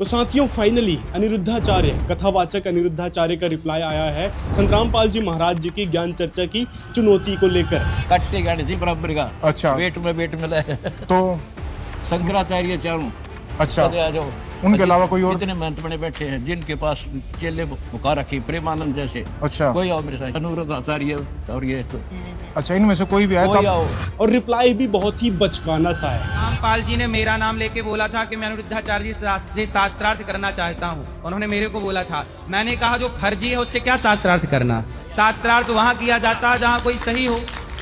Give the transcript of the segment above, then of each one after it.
तो साथियों फाइनली अनिरुद्धाचार्य कथावाचक अनिरुद्धाचार्य का रिप्लाई आया है संतरामपाल जी महाराज जी की ज्ञान चर्चा की चुनौती को लेकर। कट्टे गाड़ी थी बराबर का। अच्छा। वेट में मिला है। तो शंकराचार्य चारों अच्छा, आ जाओ। उनके अलावा कोई और? इतने महंत बने बैठे हैं जिनके पास चेले बुका रखी प्रेमानंद जैसे। अच्छा। कोई आओ मेरे साथ, अनुरुद्धाचार्य और ये तो अच्छा, इनमें से कोई भी आया कोई आओ। और रिप्लाई भी बहुत ही बचकाना सा है। रामपाल जी ने मेरा नाम लेके बोला था कि मैं अनिरुद्धाचार्य जी से शास्त्रार्थ करना चाहता हूँ। उन्होंने मेरे को बोला था, मैंने कहा जो फर्जी है उससे क्या शास्त्रार्थ करना। शास्त्रार्थ वहाँ किया जाता है जहाँ कोई सही हो।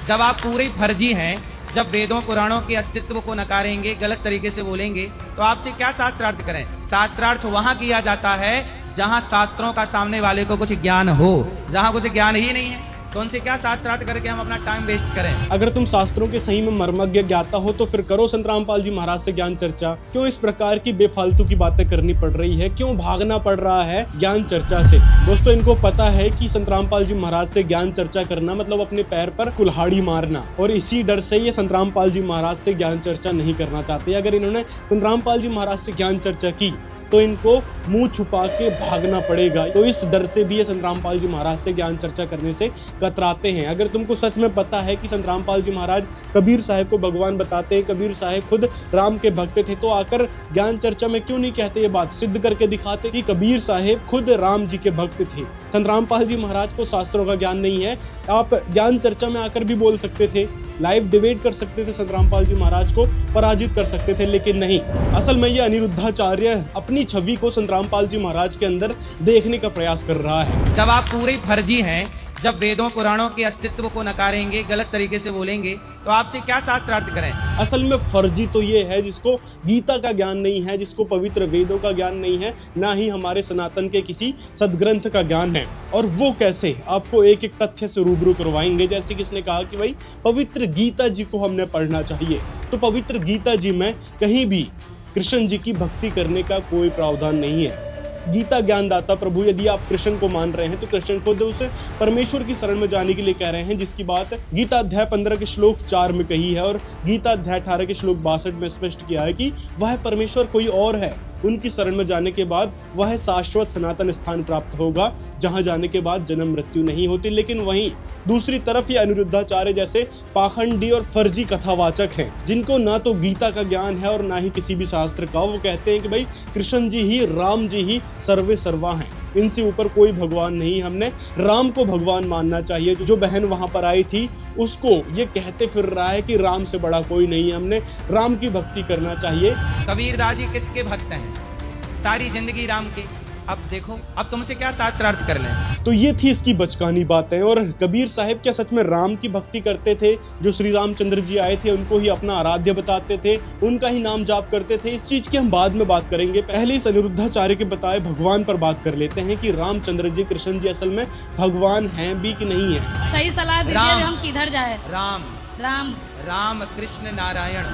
जब आप पूरे फर्जी हैं, जब वेदों पुराणों के अस्तित्व को नकारेंगे, गलत तरीके से बोलेंगे, तो आपसे क्या शास्त्रार्थ करें। शास्त्रार्थ वहाँ किया जाता है जहाँ शास्त्रों का सामने वाले को कुछ ज्ञान हो। जहाँ कुछ ज्ञान ही नहीं है तो उनसे क्या शास्त्रार्थ करके हम अपना टाइम वेस्ट करें। अगर तुम शास्त्रों के सही में मर्मज्ञ ज्ञाता हो तो फिर करो संतरामपाल जी महाराज से ज्ञान चर्चा। क्यों इस प्रकार की बेफालतू की बातें करनी पड़ रही है, क्यों भागना पड़ रहा है ज्ञान चर्चा से। दोस्तों इनको पता है कि संतरामपाल जी महाराज से ज्ञान चर्चा करना मतलब अपने पैर पर कुल्हाड़ी मारना, और इसी डर से ये संतरामपाल जी महाराज से ज्ञान चर्चा नहीं करना चाहते। अगर इन्होंने संतरामपाल जी महाराज से ज्ञान चर्चा की तो इनको मुंह छुपा के भागना पड़ेगा। तो इस डर से भी ये संतरामपाल जी महाराज से ज्ञान चर्चा करने से कतराते हैं। अगर तुमको सच में पता है कि संतरामपाल जी महाराज कबीर साहब को भगवान बताते हैं, कबीर साहब खुद राम के भक्त थे, तो आकर ज्ञान चर्चा में क्यों नहीं कहते ये बात, सिद्ध करके दिखाते कि कबीर साहब खुद राम जी के भक्त थे। संतरामपाल जी महाराज को शास्त्रों का ज्ञान नहीं है। आप ज्ञान चर्चा में आकर भी बोल सकते थे, लाइव डिबेट कर सकते थे, संतरामपाल जी महाराज को पराजित कर सकते थे, लेकिन नहीं। असल में ये अनिरुद्धाचार्य अपनी छवि को संतरामपाल जी महाराज के अंदर देखने का प्रयास कर रहा है। जब आप पूरे फर्जी हैं, जब वेदों पुराणों के अस्तित्व को नकारेंगे, गलत तरीके से बोलेंगे, तो आपसे क्या शास्त्रार्थ करें। असल में फर्जी तो ये है जिसको गीता का ज्ञान नहीं है, जिसको पवित्र वेदों का ज्ञान नहीं है, ना ही हमारे सनातन के किसी सदग्रंथ का ज्ञान है। और वो कैसे, आपको एक एक तथ्य से रूबरू करवाएंगे। जैसे किसने कहा कि भाई पवित्र गीता जी को हमने पढ़ना चाहिए, तो पवित्र गीता जी में कहीं भी कृष्ण जी की भक्ति करने का कोई प्रावधान नहीं है। गीता ज्ञानदाता प्रभु, यदि आप कृष्ण को मान रहे हैं तो कृष्ण खुद उस परमेश्वर की शरण में जाने के लिए कह रहे हैं, जिसकी बात गीता अध्याय 15 के श्लोक 4 में कही है, और गीता अध्याय 18 के श्लोक 62 में स्पष्ट किया है कि वह परमेश्वर कोई और है। उनकी शरण में जाने के बाद वह शाश्वत सनातन स्थान प्राप्त होगा, जहां जाने के बाद जन्म मृत्यु नहीं होती। लेकिन वहीं दूसरी तरफ ये अनिरुद्धाचार्य जैसे पाखंडी और फर्जी कथावाचक हैं, जिनको ना तो गीता का ज्ञान है और ना ही किसी भी शास्त्र का। वो कहते हैं कि भाई कृष्ण जी ही, राम जी ही सर्वे सर्वा हैं, इनसे ऊपर कोई भगवान नहीं। हमने राम को भगवान मानना चाहिए। जो बहन वहां पर आई थी उसको ये कहते फिर रहा है कि राम से बड़ा कोई नहीं है, हमने राम की भक्ति करना चाहिए। कबीरदास जी किसके भक्त हैं? सारी जिंदगी राम की। अब देखो, अब तुमसे क्या शास्त्रार्थ कर लें। तो ये थी इसकी बचकानी बातें। और कबीर साहब क्या सच में राम की भक्ति करते थे? जो श्री रामचंद्र जी आए थे उनको ही अपना आराध्य बताते थे, उनका ही नाम जाप करते थे? इस चीज की हम बाद में बात करेंगे। पहले इस अनिरुद्धाचार्य के बताए भगवान पर बात कर लेते हैं कि रामचंद्र जी, कृष्ण जी असल में भगवान हैं भी कि नहीं है। सही सलाह दीजिए, हम किधर जाए। राम राम राम कृष्ण नारायण।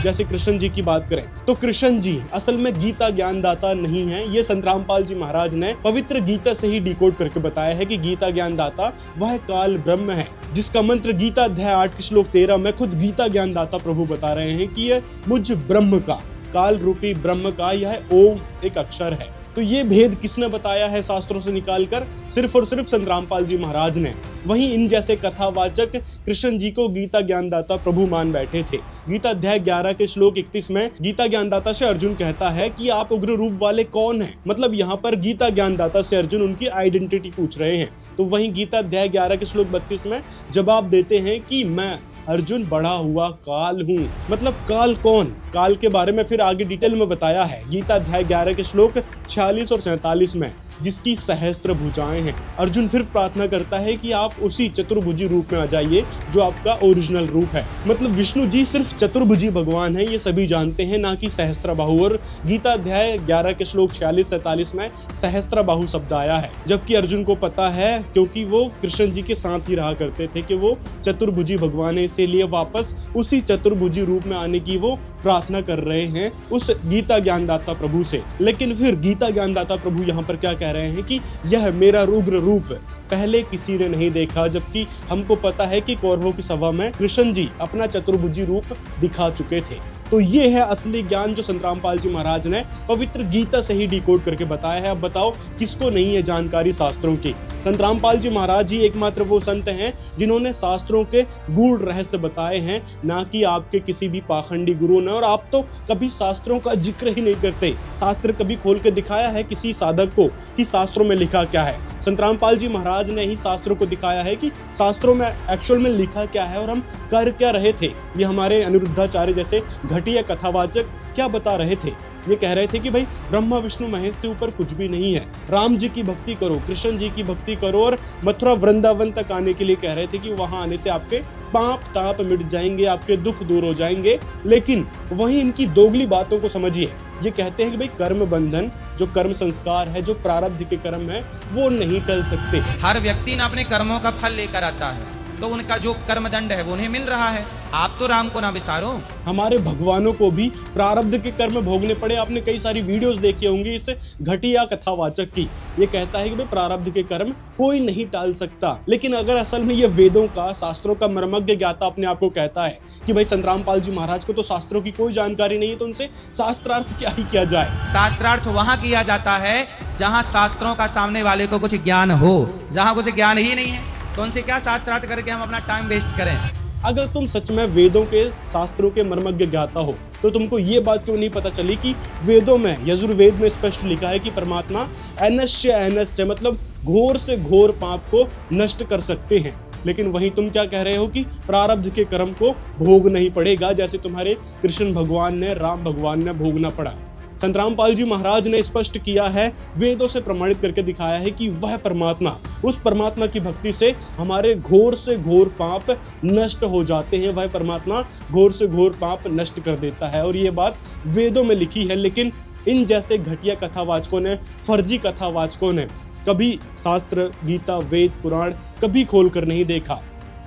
जैसे कृष्ण जी की बात करें तो कृष्ण जी असल में गीता ज्ञानदाता नहीं है। ये संतरामपाल जी महाराज ने पवित्र गीता से ही डिकोड करके बताया है कि गीता ज्ञानदाता वह काल ब्रह्म है, जिसका मंत्र गीता अध्याय 8 के श्लोक 13 में खुद गीता ज्ञानदाता प्रभु बता रहे हैं कि यह मुझ ब्रह्म का, काल रूपी ब्रह्म का यह ओम एक अक्षर है। तो ये भेद किसने बताया है शास्त्रों से निकालकर? सिर्फ और सिर्फ संतरामपाल जी महाराज ने। वहीं इन जैसे कथावाचक कृष्ण जी को गीता ज्ञानदाता प्रभु मान बैठे थे। गीता अध्याय 11 के श्लोक 31 में गीता ज्ञानदाता से अर्जुन कहता है कि आप उग्र रूप वाले कौन हैं? मतलब यहाँ पर गीता ज्ञानदाता से अर्जुन उनकी आइडेंटिटी पूछ रहे हैं। तो वहीं गीता अध्याय 11 के श्लोक 32 में जवाब देते हैं कि मैं अर्जुन बढ़ा हुआ काल हूँ। मतलब काल कौन? काल के बारे में फिर आगे डिटेल में बताया है गीता अध्याय 11 के श्लोक 46 और 47 में, जिसकी सहस्त्र भुजाएं हैं। अर्जुन फिर प्रार्थना करता है कि आप उसी चतुर्भुजी रूप में आ जाइए जो आपका ओरिजिनल रूप है। मतलब विष्णु जी सिर्फ चतुर्भुजी भगवान है, ये सभी जानते हैं, ना कि सहस्त्रबाहु। और गीता अध्याय 11 के श्लोक 46-47 में सहस्त्रबाहु शब्द आया है, जबकि अर्जुन को पता है, क्योंकि वो कृष्ण जी के साथ ही रहा करते थे, कि वो चतुर्भुजी भगवान है। इसीलिए वापस उसी चतुर्भुजी रूप में आने की वो प्रार्थना कर रहे हैं उस गीता ज्ञानदाता प्रभु से। लेकिन फिर गीता ज्ञानदाता प्रभु यहाँ पर क्या कह रहे हैं कि यह मेरा रुद्र रूप पहले किसी ने नहीं देखा, जबकि हमको पता है कि कौरवों की सभा में कृष्ण जी अपना चतुर्भुजी रूप दिखा चुके थे। तो ये है असली ज्ञान जो संत रामपाल जी महाराज ने पवित्र गीता से ही डिकोड करके बताया है। अब बताओ किसको नहीं है जानकारी शास्त्रों की। संत रामपाल जी महाराज ही एकमात्र वो संत हैं जिन्होंने शास्त्रों के गूढ़ रहस्य बताए हैं, ना कि आपके किसी भी पाखंडी गुरु ने। और आप तो कभी शास्त्रों का जिक्र ही नहीं करते। शास्त्र कभी खोल के दिखाया है किसी साधक को कि शास्त्रों में लिखा क्या है? संत रामपाल जी महाराज ने ही शास्त्रों को दिखाया है कि शास्त्रों में एक्चुअल में लिखा क्या है और हम कर क्या रहे थे। ये हमारे अनिरुद्धाचार्य जैसे घटिया कथावाचक क्या बता रहे थे? ये कह रहे थे कि भाई ब्रह्मा विष्णु महेश से ऊपर कुछ भी नहीं है, राम जी की भक्ति करो, कृष्ण जी की भक्ति करो, और मथुरा वृंदावन तक आने के लिए कह रहे थे कि वहां आने से आपके पाप ताप मिट जाएंगे, आपके दुख दूर हो जाएंगे। लेकिन वहीं इनकी दोगली बातों को समझिए। ये कहते हैं कि भाई कर्म बंधन, जो कर्म संस्कार है, जो प्रारब्ध के कर्म है, वो नहीं टल सकते। हर व्यक्ति ना अपने कर्मों का फल लेकर आता है, तो उनका जो कर्मदंड है वो उन्हें मिल रहा है। आप तो राम को ना विसारो। हमारे भगवानों को भी प्रारब्ध के कर्म भोगने पड़े। आपने कई सारी वीडियोस देखी होंगी इस घटिया कथावाचक की। ये कहता है कि भाई प्रारब्ध के कर्म कोई नहीं टाल सकता। लेकिन अगर असल में ये वेदों का, शास्त्रों का मर्मज्ञ ज्ञाता अपने आप को कहता है कि भाई संत रामपाल जी महाराज को तो शास्त्रों की कोई जानकारी नहीं है, तो उनसे शास्त्रार्थ क्या ही किया जाए? शास्त्रार्थ वहां किया जाता है जहां शास्त्रों का सामने वाले को कुछ ज्ञान हो। जहां कुछ ज्ञान ही नहीं है तो उनसे क्या शास्त्रार्थ करके हम अपना टाइम वेस्ट करें? अगर तुम सच में वेदों के, शास्त्रों के मर्मज्ञ ज्ञाता हो तो तुमको ये बात क्यों नहीं पता चली कि वेदों में, यजुर्वेद में स्पष्ट लिखा है कि परमात्मा अनश्य अनश्य मतलब घोर से घोर पाप को नष्ट कर सकते हैं। लेकिन वहीं तुम क्या कह रहे हो कि प्रारब्ध के कर्म को भोगना ही पड़ेगा, जैसे तुम्हारे कृष्ण भगवान ने, राम भगवान ने भोगना पड़ा। संत रामपाल जी महाराज ने स्पष्ट किया है, वेदों से प्रमाणित करके दिखाया है कि वह परमात्मा, उस परमात्मा की भक्ति से हमारे घोर से घोर पाप नष्ट हो जाते हैं। वह परमात्मा घोर से घोर पाप नष्ट कर देता है, और ये बात वेदों में लिखी है। लेकिन इन जैसे घटिया कथावाचकों ने, फर्जी कथावाचकों ने कभी शास्त्र, गीता, वेद, पुराण कभी खोल कर नहीं देखा।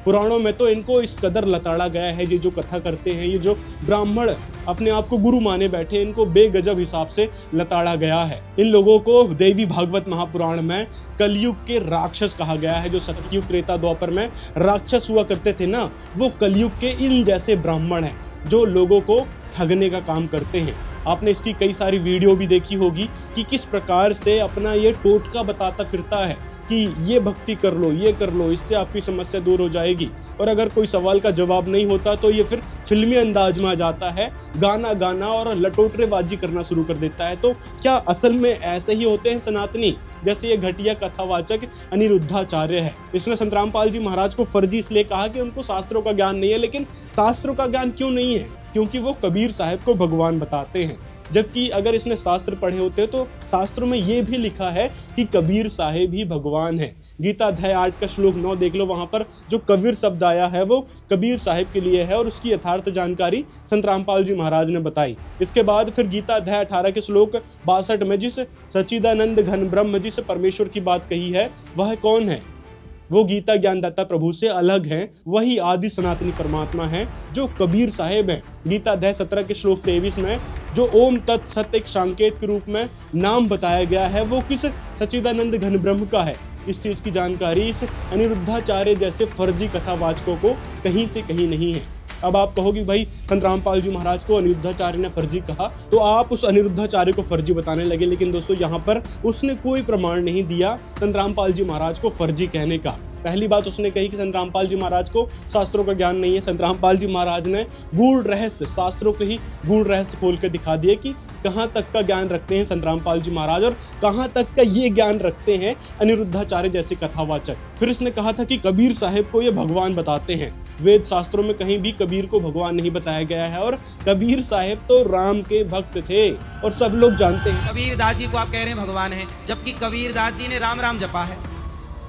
पुराणों में तो इनको इस कदर लताड़ा गया है, ये जो कथा करते हैं, ये जो ब्राह्मण अपने आप को गुरु माने बैठे, इनको बेगजब हिसाब से लताड़ा गया है। इन लोगों को देवी भागवत महापुराण में कलयुग के राक्षस कहा गया है। जो सतयुग, त्रेता, द्वापर में राक्षस हुआ करते थे ना, वो कलयुग के इन जैसे ब्राह्मण हैं जो लोगों को ठगने का काम करते हैं। आपने इसकी कई सारी वीडियो भी देखी होगी कि किस प्रकार से अपना ये टोटका बताता फिरता है कि ये भक्ति कर लो, ये कर लो, इससे आपकी समस्या दूर हो जाएगी। और अगर कोई सवाल का जवाब नहीं होता तो ये फिर फिल्मी अंदाज में आ जाता है, गाना गाना और लटोटरेबाजी करना शुरू कर देता है। तो क्या असल में ऐसे ही होते हैं सनातनी, जैसे ये घटिया कथावाचक अनिरुद्धाचार्य है? इसने संत रामपाल जी महाराज को फर्जी इसलिए कहा कि उनको शास्त्रों का ज्ञान नहीं है। लेकिन शास्त्रों का ज्ञान क्यों नहीं है? क्योंकि वो कबीर साहब को भगवान बताते हैं। जबकि अगर इसने शास्त्र पढ़े होते तो शास्त्रों में ये भी लिखा है कि कबीर साहेब ही भगवान है। गीता अध्याय 8 का श्लोक 9 देख लो, वहां पर जो कबीर शब्द आया है वो कबीर साहिब के लिए है, और उसकी यथार्थ जानकारी संत रामपाल जी महाराज ने बताई। इसके बाद फिर गीता अध्याय 18 के श्लोक 62 में जिस सच्चिदानंद घन ब्रह्म, जिस परमेश्वर की बात कही है, वह कौन है? वो गीता ज्ञानदाता प्रभु से अलग हैं, वही आदि सनातनी परमात्मा है जो कबीर साहेब हैं। गीता अध्याय 17 के श्लोक 23 में जो ओम तत्सत एक संकेत के रूप में नाम बताया गया है, वो किस सच्चिदानंद घन ब्रह्म का है। इस चीज की जानकारी इस अनिरुद्धाचार्य जैसे फर्जी कथावाचकों को कहीं से कहीं नहीं है। अब आप कहोगे भाई संत रामपाल जी महाराज को अनिरुद्धाचार्य ने फर्जी कहा, तो आप उस अनिरुद्धाचार्य को फर्जी बताने लगे। लेकिन दोस्तों, यहाँ पर उसने कोई प्रमाण नहीं दिया संत रामपाल जी महाराज को फर्जी कहने का। पहली बात उसने कही कि संत रामपाल जी महाराज को शास्त्रों का ज्ञान नहीं है। संत रामपाल जी महाराज ने गूढ़ रहस्य, शास्त्रों के ही गूढ़ रहस्य खोल कर दिखा दिए कि कहाँ तक का ज्ञान रखते हैं संत रामपाल जी महाराज और कहाँ तक का ये ज्ञान रखते हैं अनिरुद्धाचार्य जैसे कथावाचक। फिर इसने कहा था कि कबीर साहेब को ये भगवान बताते हैं। वेद शास्त्रों में कहीं भी कबीर को भगवान नहीं बताया गया है, और कबीर साहेब तो राम के भक्त थे और सब लोग जानते हैं। कबीर दास जी को आप कह रहे हैं भगवान है, जबकि कबीर दास जी ने राम राम जपा है।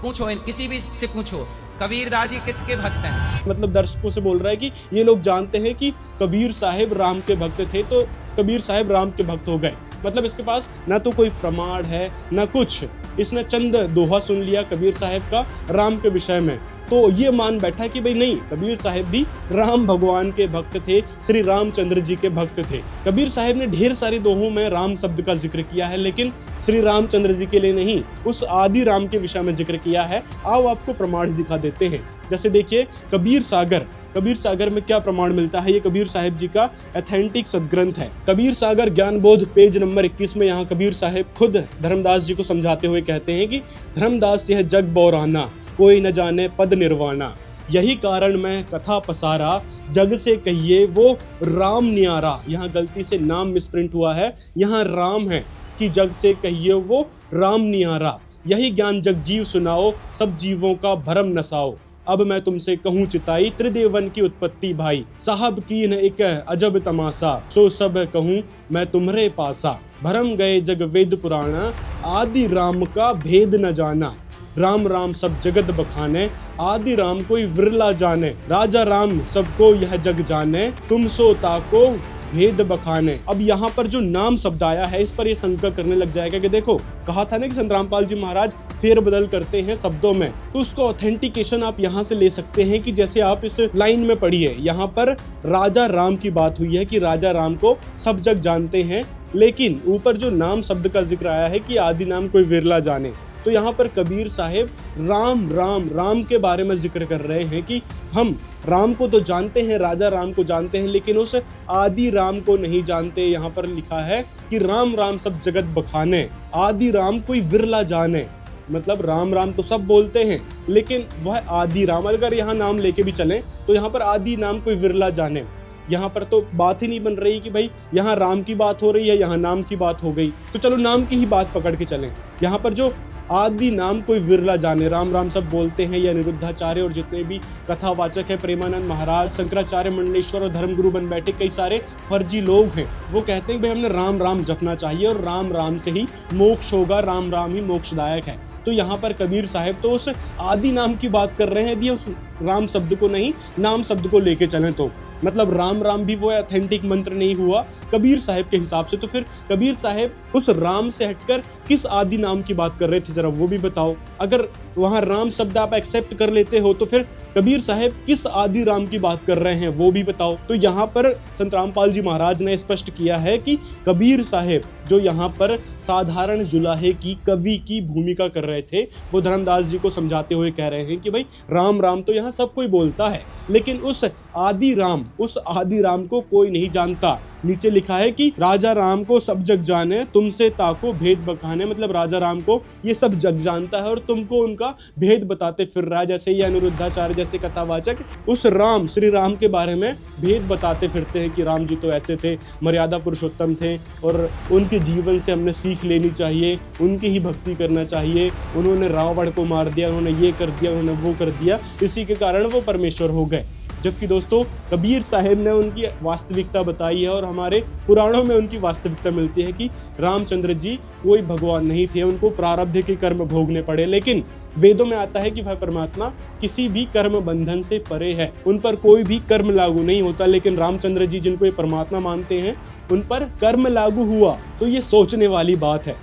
पूछो, किसी भी से पूछो, कबीर दास जी किसके भक्त हैं? मतलब दर्शकों से बोल रहा है कि ये लोग जानते हैं कि कबीर साहेब राम के भक्त थे, तो कबीर साहेब राम के भक्त हो गए। मतलब इसके पास ना तो कोई प्रमाण है ना कुछ। इसने चंद दोहा सुन लिया कबीर साहेब का राम के विषय में, तो ये मान बैठा कि भाई नहीं, कबीर साहेब भी राम भगवान के भक्त थे, श्री रामचंद्र जी के भक्त थे। कबीर साहेब ने ढेर सारी दोहों में राम शब्द का जिक्र किया है, लेकिन श्री रामचंद्र जी के लिए नहीं, उस आदि राम के विषय में जिक्र किया है। आओ आपको प्रमाण दिखा देते हैं। जैसे देखिए, कबीर सागर कबीर सागर में क्या प्रमाण मिलता है? ये कबीर साहिब जी का एथेंटिक सदग्रंथ है। कबीर सागर ज्ञान बोध पेज नंबर 21 में यहाँ कबीर साहिब खुद धर्मदास जी को समझाते हुए कहते हैं कि धर्मदास यह जग बौराना, कोई न जाने पद निर्वाणा, यही कारण मैं कथा पसारा, जग से कहिए वो राम न्यारा। यहाँ गलती से नाम मिसप्रिंट हुआ है, यहाँ राम है कि जग से कहिए वो राम न्यारा, यही ज्ञान जग जीव सुनाओ, सब जीवों का भरम नसाओ। अब मैं तुमसे कहूँ चिताई, त्रिदेवन की उत्पत्ति भाई, साहब कीन एक अजब तमाशा, सो सब कहूँ मैं तुम्हरे पासा। भरम गए जग वेद पुराणा, आदि राम का भेद न जाना, राम राम सब जगत बखाने, आदि राम कोई विरला जाने, राजा राम सबको यह जग जाने, तुम सो ताको भेद बखाने। अब यहाँ पर जो नाम शब्द आया है, इस पर ये शंका करने लग जाएगा कि देखो, कहा था ना कि संत रामपाल जी महाराज फेर बदल करते हैं शब्दों में, तो उसको ऑथेंटिकेशन आप यहाँ से ले सकते हैं कि जैसे आप इस लाइन में पढ़िए, यहाँ पर राजा राम की बात हुई है कि राजा राम को सब जग जानते हैं, लेकिन ऊपर जो नाम शब्द का जिक्र आया है कि आदि नाम कोई विरला जाने, तो यहाँ पर कबीर साहिब राम राम राम के बारे में जिक्र कर रहे हैं कि हम राम को तो जानते हैं, राजा राम को जानते हैं, लेकिन उस आदि राम को नहीं जानते। यहाँ पर लिखा है कि राम राम सब जगत बखाने, आदि राम कोई विरला जाने, मतलब राम राम तो सब बोलते हैं, लेकिन वह आदि राम, अगर यहाँ नाम लेके भी चलें तो यहाँ पर आदि नाम कोई विरला जाने, यहाँ पर तो बात ही नहीं बन रही कि भाई यहाँ राम की बात हो रही है, यहाँ नाम की बात हो गई, तो चलो नाम की ही बात पकड़ के चलें। यहाँ पर जो आदि नाम कोई विरला जाने, राम राम सब बोलते हैं, या अनिरुद्धाचार्य और जितने भी कथावाचक है, प्रेमानंद महाराज, शंकराचार्य, मंडलेश्वर और धर्मगुरु बन बैठे कई सारे फर्जी लोग हैं, वो कहते हैं कि भाई हमने राम राम जपना चाहिए और राम राम से ही मोक्ष होगा, राम राम ही मोक्षदायक है। तो यहाँ पर कबीर साहिब तो उस आदि नाम की बात कर रहे हैं, यदि उस राम शब्द को नहीं, नाम शब्द को लेके चलें तो मतलब राम राम भी वो ऑथेंटिक मंत्र नहीं हुआ कबीर साहिब के हिसाब से। तो फिर कबीर साहिब उस राम से हटकर किस आदि नाम की बात कर रहे थे, जरा वो भी बताओ। अगर वहां राम शब्द आप एक्सेप्ट कर लेते हो तो फिर कबीर साहिब किस आदि राम की बात कर रहे हैं वो भी बताओ। तो यहाँ पर संत रामपाल जी महाराज ने स्पष्ट किया है कि कबीर साहिब जो यहाँ पर साधारण जुलाहे की कवि की भूमिका कर रहे थे, वो धर्मदास जी को समझाते हुए कह रहे हैं कि भाई राम राम तो यहाँ सब कोई बोलता है, लेकिन उस आदि राम को कोई नहीं जानता। नीचे लिखा है कि राजा राम को सब जग जाने, तुमसे ताको भेद बखाने, मतलब राजा राम को ये सब जग जानता है और तुमको उनका भेद बताते फिर रहा है। जैसे ये अनिरुद्धाचार्य जैसे कथावाचक उस राम श्री राम के बारे में भेद बताते फिरते हैं कि राम जी तो ऐसे थे, मर्यादा पुरुषोत्तम थे और उनके जीवन से हमने सीख लेनी चाहिए, उनकी ही भक्ति करना चाहिए, उन्होंने रावण को मार दिया, उन्होंने ये कर दिया, उन्होंने वो कर दिया, इसी के कारण वो परमेश्वर हो गए। जबकि दोस्तों कबीर साहिब ने उनकी वास्तविकता बताई है और हमारे पुराणों में उनकी वास्तविकता मिलती है कि रामचंद्र जी कोई भगवान नहीं थे, उनको प्रारब्ध के कर्म भोगने पड़े, लेकिन वेदों में आता है कि वह परमात्मा किसी भी कर्म बंधन से परे है, उन पर कोई भी कर्म लागू नहीं होता। लेकिन रामचंद्र जी जिनको ये परमात्मा मानते हैं उन पर कर्म लागू हुआ, तो ये सोचने वाली बात है।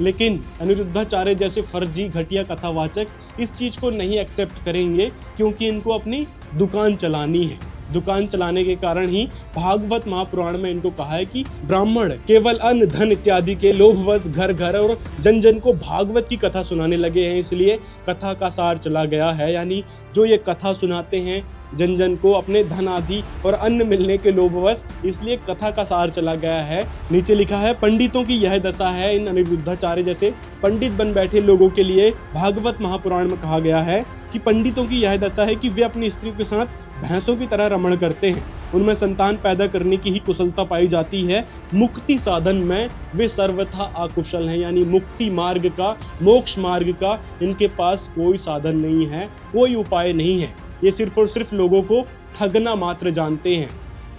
लेकिन अनिरुद्धाचार्य जैसे फर्जी घटिया कथावाचक इस चीज को नहीं एक्सेप्ट करेंगे, क्योंकि इनको अपनी दुकान चलानी है। दुकान चलाने के कारण ही भागवत महापुराण में इनको कहा है कि ब्राह्मण केवल अन्न धन इत्यादि के लोभवश घर घर और जन जन को भागवत की कथा सुनाने लगे हैं, इसलिए कथा का सार चला गया है। यानी जो ये कथा सुनाते हैं जन जन को अपने धन आदि और अन्न मिलने के लोभवश, इसलिए कथा का सार चला गया है। नीचे लिखा है पंडितों की यह दशा है। इन अनिरुद्धाचार्य जैसे पंडित बन बैठे लोगों के लिए भागवत महापुराण में कहा गया है कि पंडितों की यह दशा है कि वे अपनी स्त्रियों के साथ भैंसों की तरह रमण करते हैं, उनमें संतान पैदा करने की ही कुशलता पाई जाती है, मुक्ति साधन में वे सर्वथा अकुशल हैं। यानी मुक्ति मार्ग का, मोक्ष मार्ग का इनके पास कोई साधन नहीं है, कोई उपाय नहीं है, ये सिर्फ और सिर्फ लोगों को ठगना मात्र जानते हैं।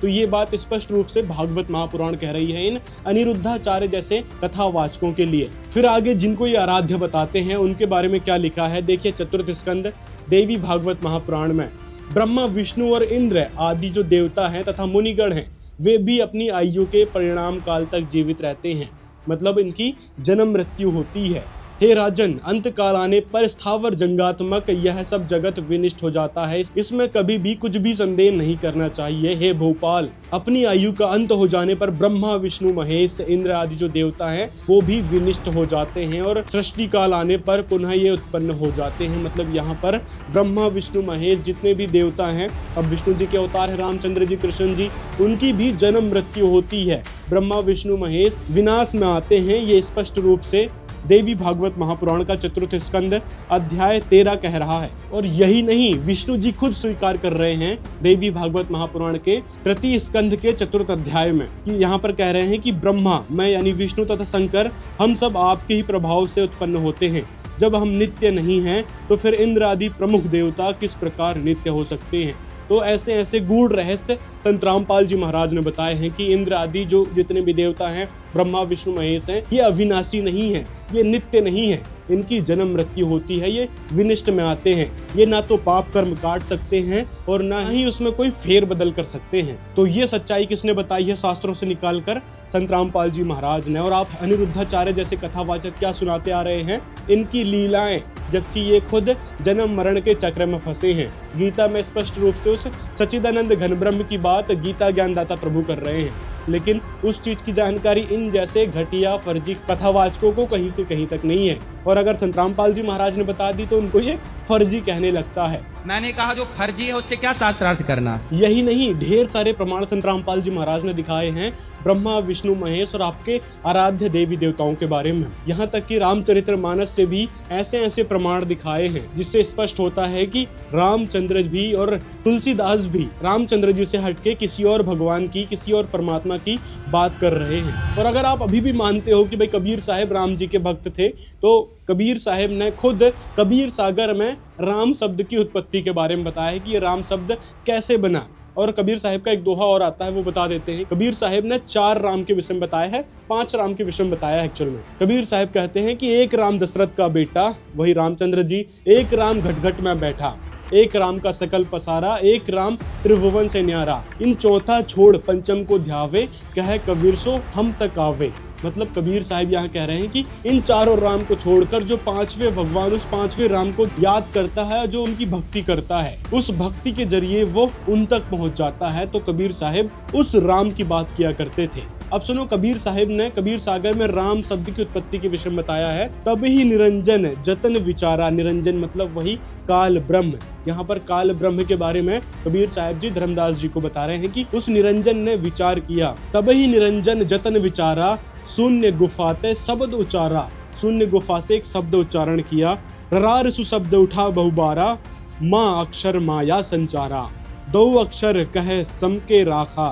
तो ये बात स्पष्ट रूप से भागवत महापुराण कह रही है इन अनिरुद्धाचार्य जैसे कथावाचकों के लिए। फिर आगे जिनको ये आराध्य बताते हैं उनके बारे में क्या लिखा है, देखिए चतुर्थ स्कंद देवी भागवत महापुराण में ब्रह्मा विष्णु और इंद्र आदि जो देवता हैं तथा मुनिगण हैं, वे भी अपनी आयु के परिणाम काल तक जीवित रहते हैं, मतलब इनकी जन्म मृत्यु होती है। हे राजन, अंत काल आने पर स्थावर जंगात्मक यह सब जगत विनिष्ट हो जाता है, इसमें कभी भी कुछ भी संदेह नहीं करना चाहिए। हे भोपाल, अपनी आयु का अंत हो जाने पर ब्रह्मा विष्णु महेश इंद्र आदि जो देवता हैं वो भी विनिष्ट हो जाते हैं और सृष्टि काल आने पर पुनः ये उत्पन्न हो जाते हैं। मतलब यहाँ पर ब्रह्मा विष्णु महेश जितने भी देवता हैं, अब विष्णु जी के अवतार है रामचंद्र जी कृष्ण जी, उनकी भी जन्म मृत्यु होती है। ब्रह्मा विष्णु महेश विनाश में आते हैं, ये स्पष्ट रूप से देवी भागवत महापुराण का चतुर्थ स्कंद अध्याय 13 कह रहा है। और यही नहीं, विष्णु जी खुद स्वीकार कर रहे हैं देवी भागवत महापुराण के तृतीय स्कंद के चतुर्थ अध्याय में कि यहाँ पर कह रहे हैं कि ब्रह्मा, मैं यानी विष्णु तथा शंकर, हम सब आपके ही प्रभाव से उत्पन्न होते हैं। जब हम नित्य नहीं हैं तो फिर इंद्र आदि प्रमुख देवता किस प्रकार नित्य हो सकते हैं। तो ऐसे ऐसे गूढ़ रहस्य संत रामपाल जी महाराज ने बताए हैं कि इंद्र आदि जो जितने भी देवता हैं, ब्रह्मा विष्णु महेश हैं, ये अविनाशी नहीं है, ये नित्य नहीं है, इनकी जन्म मृत्यु होती है, ये विनिष्ट में आते हैं। ये ना तो पाप कर्म काट सकते हैं और ना ही उसमें कोई फेर बदल कर सकते हैं। तो ये सच्चाई किसने बताई है? शास्त्रों से निकाल कर संत रामपाल जी महाराज ने। और आप अनिरुद्धाचार्य जैसे कथावाचक क्या सुनाते आ रहे हैं? इनकी लीलाएं, जबकि ये खुद जन्म मरण के चक्र में फंसे हैं। गीता में स्पष्ट रूप से उस सच्चिदानंद घन ब्रह्म की बात गीता ज्ञानदाता प्रभु कर रहे हैं, लेकिन उस चीज की जानकारी इन जैसे घटिया फर्जी कथावाचकों को कहीं से कहीं तक नहीं है। और अगर संत रामपाल जी महाराज ने बता दी तो उनको ये फर्जी कहने लगता है। मैंने कहा जो फर्जी है उससे क्या शास्त्रार्थ करना। यही नहीं, ढेर सारे प्रमाण संत रामपाल जी महाराज ने दिखाए हैं ब्रह्मा विष्णु महेश और आपके आराध्य देवी देवताओं के बारे में। यहाँ तक कि रामचरितमानस से भी ऐसे ऐसे प्रमाण दिखाए हैं जिससे स्पष्ट होता है कि रामचंद्र भी और तुलसीदास भी रामचंद्र जी से हटके किसी और भगवान की, किसी और परमात्मा की बात कर रहे हैं। और अगर आप अभी भी मानते हो कि भाई कबीर साहब राम जी के भक्त थे, तो कबीर साहब ने खुद कबीर सागर में राम शब्द की उत्पत्ति के बारे में बताया है कि ये राम शब्द कैसे बना। और कबीर साहब का एक दोहा और आता है, वो बता देते हैं। कबीर साहब ने 4 राम के विषय में बताया है, 5 राम के विषय में बताया है एक्चुअल में। कबीर साहब कहते हैं कि एक राम दशरथ का बेटा, वही रामचंद्र जी, एक राम घट घट में बैठा, एक राम का सकल पसारा, एक राम त्रिभुवन से न्यारा, इन चौथा छोड़ पंचम को ध्यावे, कहे कबीर सो हम तक आवे। मतलब कबीर साहब यहाँ कह रहे हैं कि इन 4 राम को छोड़कर जो 5वें भगवान, उस 5वें राम को याद करता है, जो उनकी भक्ति करता है, उस भक्ति के जरिए वो उन तक पहुंच जाता है। तो कबीर साहब उस राम की बात किया करते थे। अब सुनो, कबीर साहब ने कबीर सागर में राम शब्द की उत्पत्ति के विषय में बताया है। तब ही निरंजन जतन विचारा, निरंजन मतलब वही काल ब्रह्म। यहाँ पर काल ब्रह्म के बारे में कबीर साहब जी धर्मदास जी को बता रहे हैं कि उस निरंजन ने विचार किया। तब ही निरंजन जतन विचारा, शून्य गुफाते शब्द उचारा, शून्य गुफा से एक शब्द उच्चारण किया। ररार सुशब्द उठा बहुबारा, माँ अक्षर माया संचारा, 2 अक्षर कहे समके राखा,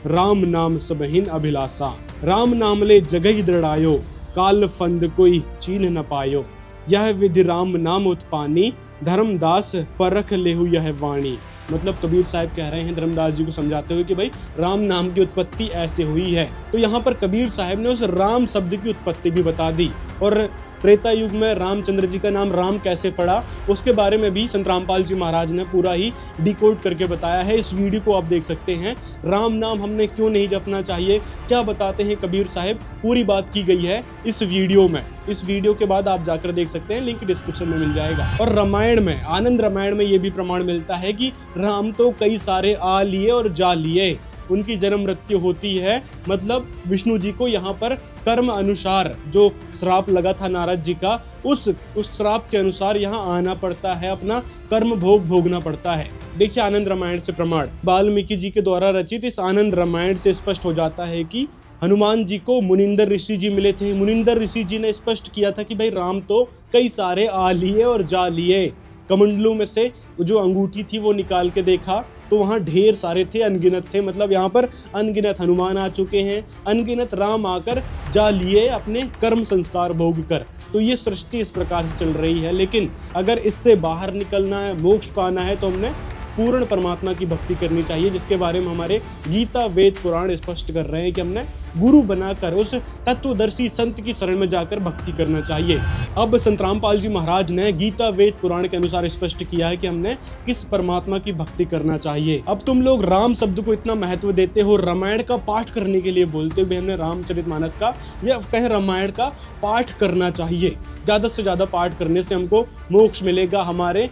राम नाम सबहिन अभिलाषा, राम नाम ले जगह दृढ़ायो, काल फंद कोई चीन न पायो, यह विधि राम नाम उत्पानी, धर्मदास परख लेहु यह वाणी। मतलब कबीर साहब कह रहे हैं धर्मदास जी को समझाते हुए कि भाई राम नाम की उत्पत्ति ऐसे हुई है। तो यहाँ पर कबीर साहब ने उस राम शब्द की उत्पत्ति भी बता दी। और त्रेता युग में रामचंद्र जी का नाम राम कैसे पड़ा, उसके बारे में भी संत रामपाल जी महाराज ने पूरा ही डिकोड करके बताया है। इस वीडियो को आप देख सकते हैं। राम नाम हमने क्यों नहीं जपना चाहिए, क्या बताते हैं कबीर साहब, पूरी बात की गई है इस वीडियो में। इस वीडियो के बाद आप जाकर देख सकते हैं, लिंक डिस्क्रिप्शन में मिल जाएगा। और रामायण में, आनंद रामायण में ये भी प्रमाण मिलता है कि राम तो कई सारे आ लिए और जा लिए, उनकी जन्म मृत्यु होती है। मतलब विष्णु जी को यहाँ पर कर्म अनुसार जो श्राप लगा था नारद जी का, उस श्राप के अनुसार यहाँ आना पड़ता है, अपना कर्म भोग भोगना पड़ता है। देखिए आनंद रामायण से प्रमाण, वाल्मीकि जी के द्वारा रचित इस आनंद रामायण से स्पष्ट हो जाता है कि हनुमान जी को मुनिंदर ऋषि जी मिले थे। मुनिंदर ऋषि जी ने स्पष्ट किया था कि भाई राम तो कई सारे आ लिए और जा लिए। कमंडलों में से जो अंगूठी थी वो निकाल के देखा तो वहाँ ढेर सारे थे, अनगिनत थे। मतलब यहाँ पर अनगिनत हनुमान आ चुके हैं, अनगिनत राम आकर जा लिए अपने कर्म संस्कार भोग कर। तो ये सृष्टि इस प्रकार से चल रही है। लेकिन अगर इससे बाहर निकलना है, मोक्ष पाना है, तो हमने पूर्ण परमात्मा की भक्ति करनी चाहिए, जिसके बारे में हमारे गीता वेद पुराण स्पष्ट कर रहे हैं कि हमने गुरु बनाकर उस तत्वदर्शी संत की शरण में जाकर भक्ति करना चाहिए। अब संत रामपाल जी महाराज ने गीता वेद पुराण के अनुसार स्पष्ट किया है कि हमने किस परमात्मा की भक्ति करना चाहिए। अब तुम लोग राम शब्द को इतना महत्व देते हो, रामायण का पाठ करने के लिए बोलते हो, हमने रामचरितमानस का या कहें रामायण का पाठ करना चाहिए। ज्यादा से ज्यादा पाठ करने से हमको मोक्ष मिलेगा, हमारे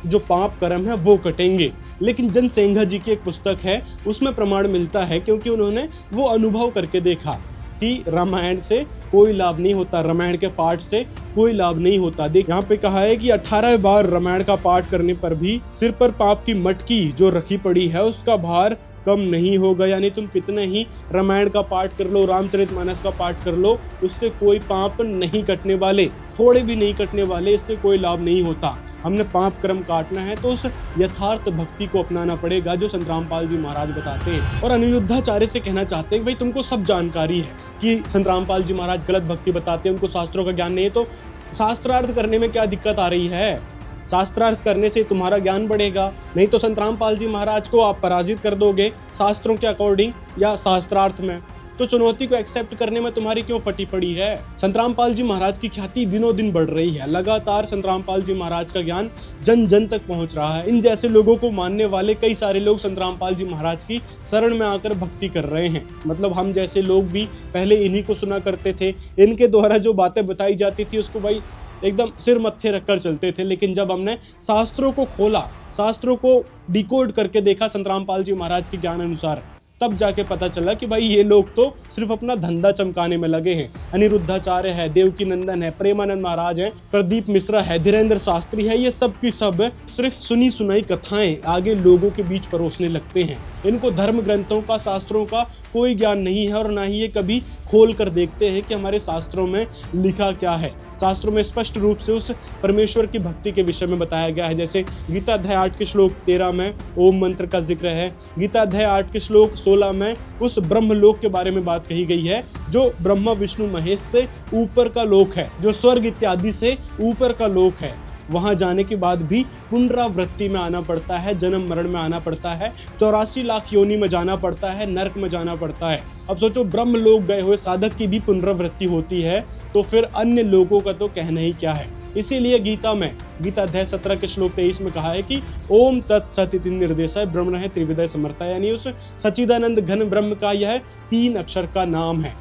जो पाप कर्म है वो कटेंगे। लेकिन जनसेंघा जी की एक पुस्तक है, उसमें प्रमाण मिलता है, क्योंकि उन्होंने वो अनुभव करके देखा कि रामायण से कोई लाभ नहीं होता, रामायण के पाठ से कोई लाभ नहीं होता। देख यहाँ पे कहा है कि 18 बार रामायण का पाठ करने पर भी सिर पर पाप की मटकी जो रखी पड़ी है उसका भार कम नहीं होगा। यानी तुम कितने ही रामायण का पाठ कर लो, रामचरितमानस का पाठ कर लो, उससे कोई पाप नहीं कटने वाले, थोड़े भी नहीं कटने वाले, इससे कोई लाभ नहीं होता। हमने पाप कर्म काटना है तो उस यथार्थ भक्ति को अपनाना पड़ेगा जो संत रामपाल जी महाराज बताते हैं। और अनिरुद्धाचार्य से कहना चाहते हैं कि भाई तुमको सब जानकारी है कि संत रामपाल जी महाराज गलत भक्ति बताते हैं, उनको शास्त्रों का ज्ञान नहीं है, तो शास्त्रार्थ करने में क्या दिक्कत आ रही है? शास्त्रार्थ करने से तुम्हारा ज्ञान बढ़ेगा, नहीं तो संत रामपाल जी महाराज को आप पराजित कर दोगे शास्त्रों के अकॉर्डिंग या शास्त्रार्थ में। तो चुनौती को एक्सेप्ट करने में तुम्हारी क्यों फटी पड़ी है? संत रामपाल जी महाराज की ख्याति दिनों दिन बढ़ रही है, लगातार संत रामपाल जी महाराज का ज्ञान जन जन तक पहुंच रहा है। इन जैसे लोगों को मानने वाले कई सारे लोग संत रामपाल जी महाराज की शरण में आकर भक्ति कर रहे हैं। मतलब हम जैसे लोग भी पहले इन्हीं को सुना करते थे, इनके द्वारा जो बातें बताई जाती थी उसको भाई एकदम सिर मत्थे रखकर चलते थे। लेकिन जब हमने शास्त्रों को खोला, शास्त्रों को डिकोड करके देखा संत रामपाल जी महाराज के ज्ञान अनुसार, तब जाके पता चला कि भाई ये लोग तो सिर्फ अपना धंधा चमकाने में लगे हैं। अनिरुद्धाचार्य है, देवकी नंदन है, प्रेमानंद महाराज है, प्रदीप मिश्रा है, धीरेन्द्र शास्त्री है, ये सब की सब सिर्फ सुनी सुनाई कथाएं आगे लोगों के बीच परोसने लगते हैं। इनको धर्म ग्रंथों का, शास्त्रों का कोई ज्ञान नहीं है और ना ही ये कभी खोल कर देखते हैं कि हमारे शास्त्रों में लिखा क्या है। शास्त्रों में स्पष्ट रूप से उस परमेश्वर की भक्ति के विषय में बताया गया है। जैसे गीता अध्याय 8 के श्लोक 13 में ओम मंत्र का जिक्र है, गीता अध्याय 8 के श्लोक 16 में उस ब्रह्मलोक के बारे में बात कही गई है जो ब्रह्मा विष्णु महेश से ऊपर का लोक है, जो स्वर्ग इत्यादि से ऊपर का लोक है। वहां जाने के बाद भी पुनरावृत्ति में आना पड़ता है, जन्म मरण में आना पड़ता है, 84 लाख योनि में जाना पड़ता है, नरक में जाना पड़ता है। अब सोचो ब्रह्म लोक गए हुए साधक की भी पुनरावृत्ति होती है, तो फिर अन्य लोगों का तो कहना ही क्या है। इसीलिए गीता में, गीता अध्याय 17 के श्लोक 23 में कहा है कि ओम तत्सत इति निर्देशः ब्रह्मण है त्रिविधः समर्था, यानी उस सच्चिदानंद घन ब्रह्म का यह 3 अक्षर का नाम है,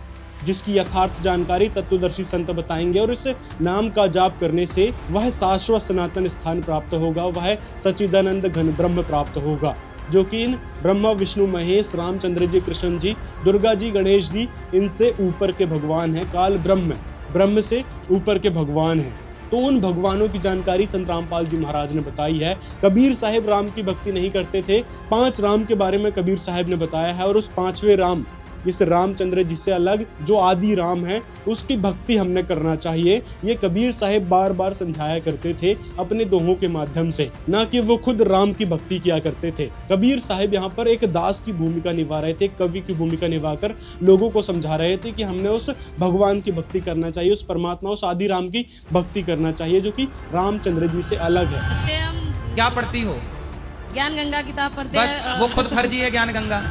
जिसकी यथार्थ जानकारी तत्वदर्शी संत बताएंगे। और इस नाम का जाप करने से वह शाश्वत सनातन स्थान प्राप्त होगा, वह सच्चिदानंद घन ब्रह्म प्राप्त होगा, जो कि इन ब्रह्मा विष्णु महेश, रामचंद्र जी, कृष्ण जी, दुर्गा जी, गणेश जी, इनसे ऊपर के भगवान हैं। काल ब्रह्म से ऊपर के भगवान हैं। तो उन भगवानों की जानकारी संत रामपाल जी महाराज ने बताई है। कबीर साहिब राम की भक्ति नहीं करते थे, 5 राम के बारे में कबीर साहिब ने बताया है, और उस 5वें राम, इस रामचंद्र जी से अलग जो आदि राम है, उसकी भक्ति हमने करना चाहिए। ये कबीर साहिब बार बार समझाया करते थे अपने दोहों के माध्यम से, ना कि वो खुद राम की भक्ति किया करते थे। कबीर साहिब यहाँ पर एक दास की भूमिका निभा रहे थे, कवि की भूमिका निभाकर लोगों को समझा रहे थे कि हमने उस भगवान की भक्ति करना चाहिए, उस परमात्मा, उस आदि राम की भक्ति करना चाहिए, जो कि रामचंद्र जी से अलग है। क्या पढ़ती हो? ज्ञान गंगा किताब पढ़ते बस हैं। वो खुद फर्जी है ज्ञान गंगा।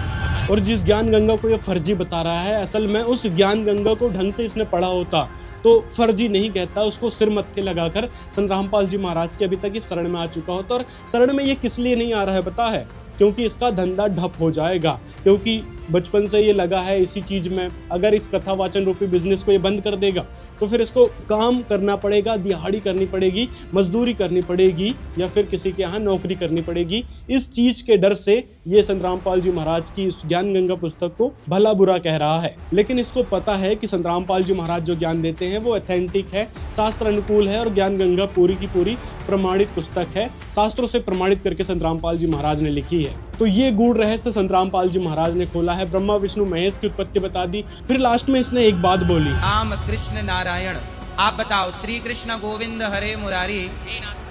और जिस ज्ञान गंगा को ये फर्जी बता रहा है, असल में उस ज्ञान गंगा को ढंग से इसने पढ़ा होता तो फर्जी नहीं कहता, उसको सिर मत्थे लगाकर संत रामपाल जी महाराज के अभी तक इस शरण में आ चुका होता। और शरण में ये किस लिए नहीं आ रहा है पता है? क्योंकि इसका धंधा ठप हो जाएगा, क्योंकि बचपन से ये लगा है इसी चीज में। अगर इस कथा वाचन रूपी बिजनेस को ये बंद कर देगा तो फिर इसको काम करना पड़ेगा, दिहाड़ी करनी पड़ेगी, मजदूरी करनी पड़ेगी, या फिर किसी के यहाँ नौकरी करनी पड़ेगी। इस चीज के डर से ये संत रामपाल जी महाराज की इस ज्ञान गंगा पुस्तक को भला बुरा कह रहा है। लेकिन इसको पता है कि संत रामपाल जी महाराज जो ज्ञान देते हैं वो ऑथेंटिक है, शास्त्र अनुकूल है, और ज्ञान गंगा पूरी की पूरी प्रमाणित पुस्तक है, शास्त्रों से प्रमाणित करके संत रामपाल जी महाराज ने लिखी है। तो ये गूढ़ रहस्य संत रामपाल जी महाराज ने खोला है, ब्रह्मा विष्णु महेश की उत्पत्ति बता दी। फिर लास्ट में इसने एक बात बोली, राम कृष्ण नारायण। आप बताओ, श्री कृष्ण गोविंद हरे मुरारी,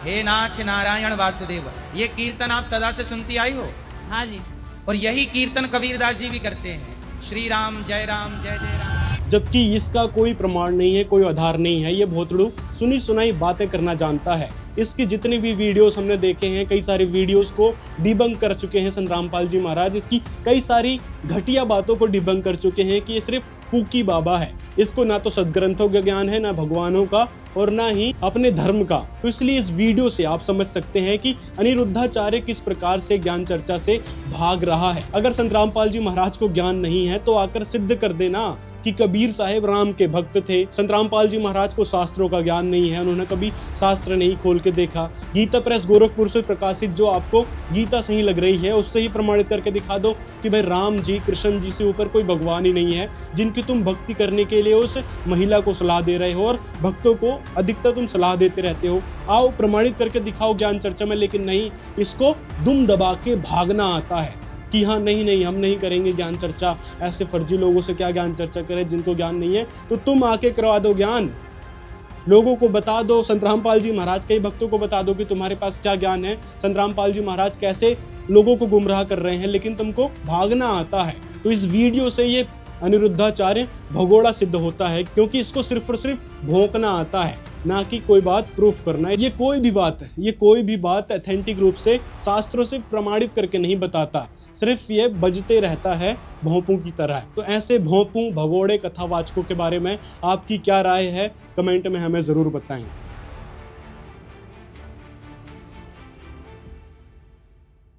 हे नाथ नारायण वासुदेव, ये कीर्तन आप सदा से सुनती आई हो? हाँ जी। और यही कीर्तन कबीरदास जी भी करते हैं, श्री राम जय राम जय जय राम। जबकि इसका कोई प्रमाण नहीं है, कोई आधार नहीं है। ये भोतड़ू सुनी सुनाई बातें करना जानता है। इसकी जितनी भी वीडियोस हमने देखे हैं, कई सारी वीडियोस को डिबंक कर चुके हैं संत रामपाल जी महाराज। इसकी कई सारी घटिया बातों को डिबंक कर चुके हैं कि ये सिर्फ फूकी बाबा है, इसको ना तो सदग्रंथों का ज्ञान है, ना भगवानों का, और ना ही अपने धर्म का। तो इसलिए इस वीडियो से आप समझ सकते हैं कि अनिरुद्धाचार्य किस प्रकार से ज्ञान चर्चा से भाग रहा है। अगर संत रामपाल जी महाराज को ज्ञान नहीं है तो आकर सिद्ध कर देना कि कबीर साहिब राम के भक्त थे। संत रामपाल जी महाराज को शास्त्रों का ज्ञान नहीं है, उन्होंने कभी शास्त्र नहीं खोल के देखा। गीता प्रेस गोरखपुर से प्रकाशित जो आपको गीता सही लग रही है उससे ही प्रमाणित करके दिखा दो कि भाई राम जी, कृष्ण जी से ऊपर कोई भगवान ही नहीं है, जिनकी तुम भक्ति करने के लिए उस महिला को सलाह दे रहे हो और भक्तों को अधिकतर तुम सलाह देते रहते हो। आओ प्रमाणित करके दिखाओ ज्ञान चर्चा में, लेकिन नहीं, इसको दुम दबा के भागना आता है कि हाँ नहीं हम नहीं करेंगे ज्ञान चर्चा, ऐसे फर्जी लोगों से क्या ज्ञान चर्चा करें जिनको ज्ञान नहीं है। तो तुम आके करवा दो ज्ञान, लोगों को बता दो, संत रामपाल जी महाराज के भक्तों को बता दो कि तुम्हारे पास क्या ज्ञान है, संत रामपाल जी महाराज कैसे लोगों को गुमराह कर रहे हैं, लेकिन तुमको भागना आता है। तो इस वीडियो से ये अनिरुद्धाचार्य भगोड़ा सिद्ध होता है, क्योंकि इसको सिर्फ और सिर्फ भौंकना आता है, ना कि कोई बात प्रूफ करना है। ये कोई भी बात ऑथेंटिक रूप से शास्त्रों से प्रमाणित करके नहीं बताता, सिर्फ ये बजते रहता है भोंपू की तरह। तो ऐसे भोंपू भगोड़े कथावाचकों के बारे में आपकी क्या राय है, कमेंट में हमें ज़रूर बताएं।